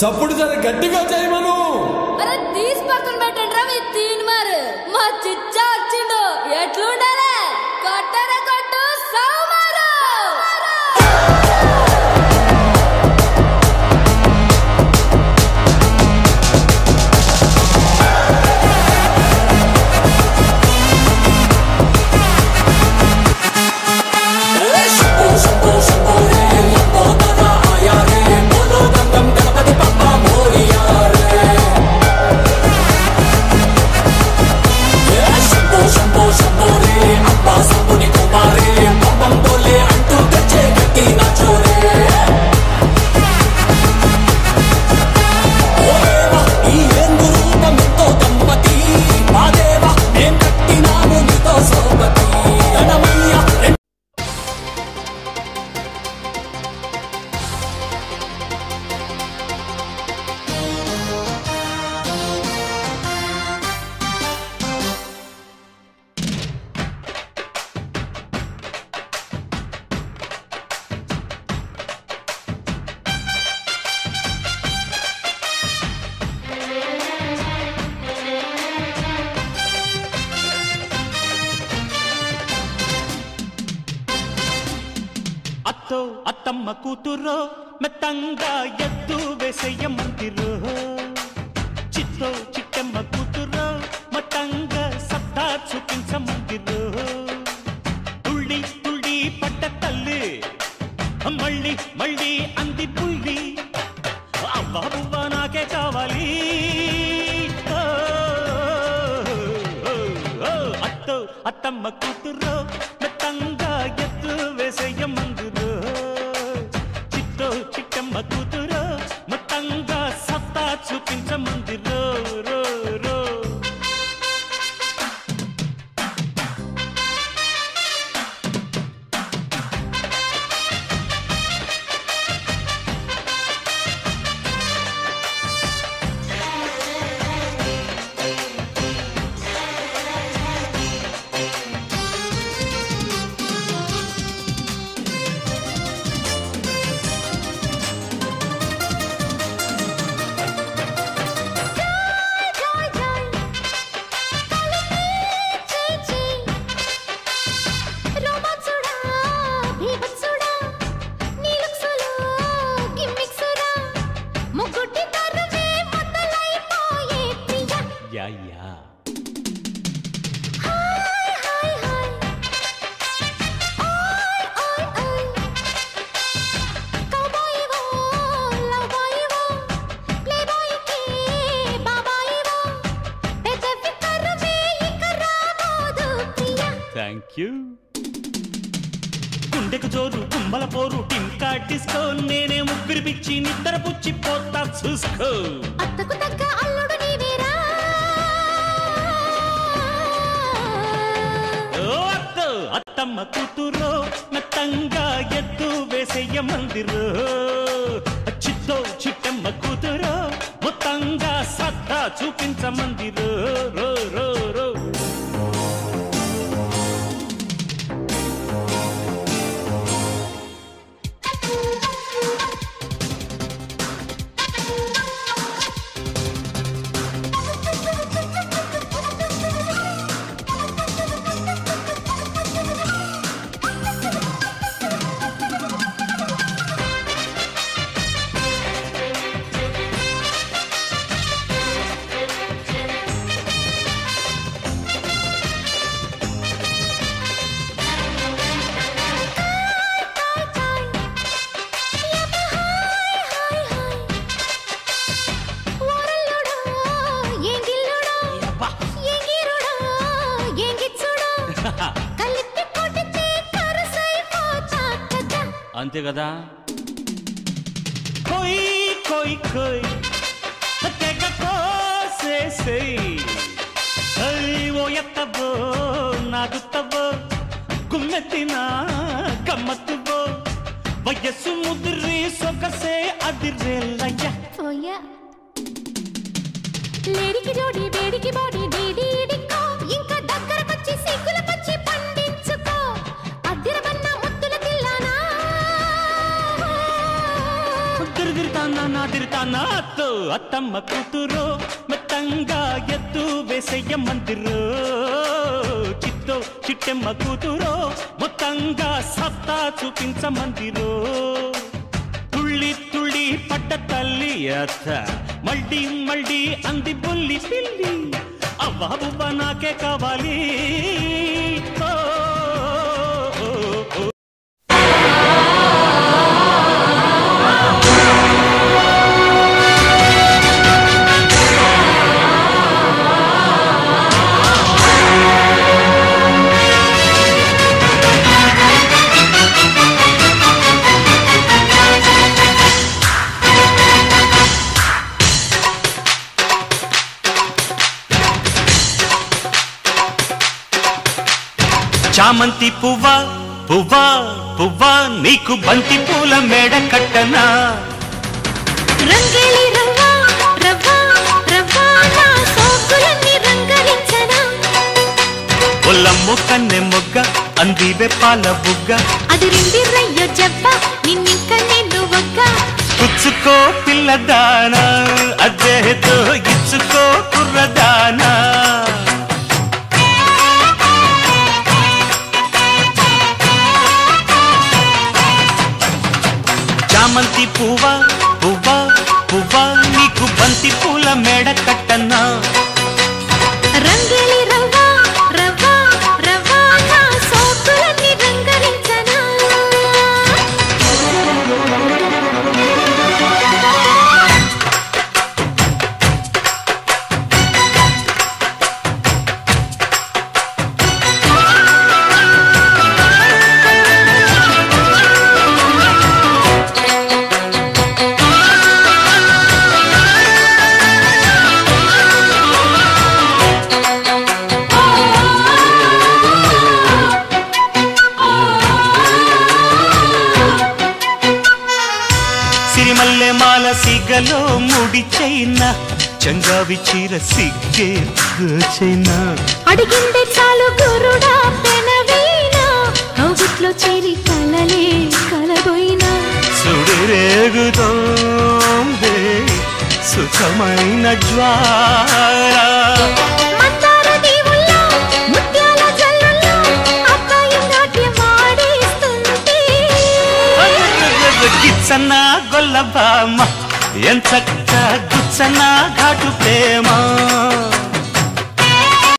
సప్పుడు జర గట్టిగా చేయమను. అరే తీసి పక్కన పెట్టండి రా మీ తీన్ మారు. మా చిచ్చా వచ్చిండు ఎట్లుండాలి కొట్టరా కొట్టు సౌమారు. అత్తో అత్తమ్మ కూతురో మెత్తంగా ఎద్దు వేసేయమంతిరో చిత్తో చిట్టమ్మ కూతురో మొత్తంగా సత్తా చూపించమంతిరో తుళ్ళి తుళ్ళి పట్ట తల్లి మళ్ళీ మళ్ళీ అంది పుల్లి అవ్వా బువ్వా నాకే కావాలి అత్తో అత్తమ్మ కూతురో మెత్తంగా ఎద్దు వేసేయమందిరో చిట్టో చిట్టమ్మ కూతురో మొత్తంగా సత్తా చూపించమందిరో రో రో థ్యాంక్ యూ గుండెకు జోరు గుమ్మల పోరు టింకా డిస్కో నేనే ముగ్గురు పిచ్చి నిద్ర పుచ్చి పోతా చూసుకో అత్తకు తగ్గ అల్లుడు నీవేరా ఓ అత్తో అత్తమ్మ కూతురో మెత్తంగా ఎద్దు వేసేయమందిరో చిత్తో చిట్టమ్మ కూతురో మొత్తంగా సత్తా చూపించమందిరో రో రో రో అంతే కదా కోయి కోయి కోయి తెగ కోసేసేయ్ ఓ ఎత్తబో నాగుత్తబో గుమ్మెత్తిన గమ్మత్తుబో వయస్సు ముదిరి సొగసే అదిరేలయ్య లేడికి జోడి వేడికి బాడీ డీడీ డిక్కో ఇంకా దగ్గరకొచ్చి సిగ్గుల పచ్చి పండించుకో అద్దిరబన్న ముద్దుల తిల్లానా తిరుదిరుతానా నా తిరుతానా నాతో అత్తమ్మ కూతురో మెత్తంగా ఎత్తు వేసయ్య మందిరో చిత్తో చిట్టెమ్మ కూతురో మొత్తంగా సత్తా చూపించమందిరో తుళ్ళి తుళ్ళి పట్ట తల్లి అత్త మళ్ళీ మళ్ళీ అంది బుల్లి పిల్లి అవ్వా బువ్వ నాకే కావాలి చామంతి పువ్వా పువ్వా పువ్వా నీకు బంతి పూల మేడ కట్టనా రంగేలి రవ్వా రవ్వా రవ్వా నా సోకులన్నీ రంగరించనా ఒల్లమ్ము కన్నె మొగ్గ అందివే పాల బుగ్గ అది రిండి రయ్యో జబ్బ నిన్నింక నిన్ను ఒగ్గ పుచ్చుకో పిల్లదానా అదేదో ఇచ్చుకో కుర్రదానా చామంతి పువ్వా పువ్వా పువ్వా నీకు బంతి పూల మేడ కట్టనా రంగేలి రవ్వా రవ్వా రవ్వా నా సోకులన్నీ రంగరించనా సిరిమల్లె మాల సిగలో ముడి చైనా చంగావి చీర సిగ్గే చైనా అడిగిందే చాలు గురుడా పెనవీనా కౌగిట్లో చేరి కలలే కలబోయినా సుడిరేగుతోందే సుఖమైన జ్వాల మందార దీవుల్లో ముత్యాల జల్లుల్లో అబ్బాయి నాట్యం ఆడిస్తుంటే గిచ్చన్న గొల్ల బామ్మ ఎంచక్క గుచ్చన్న ఘాటు ప్రేమ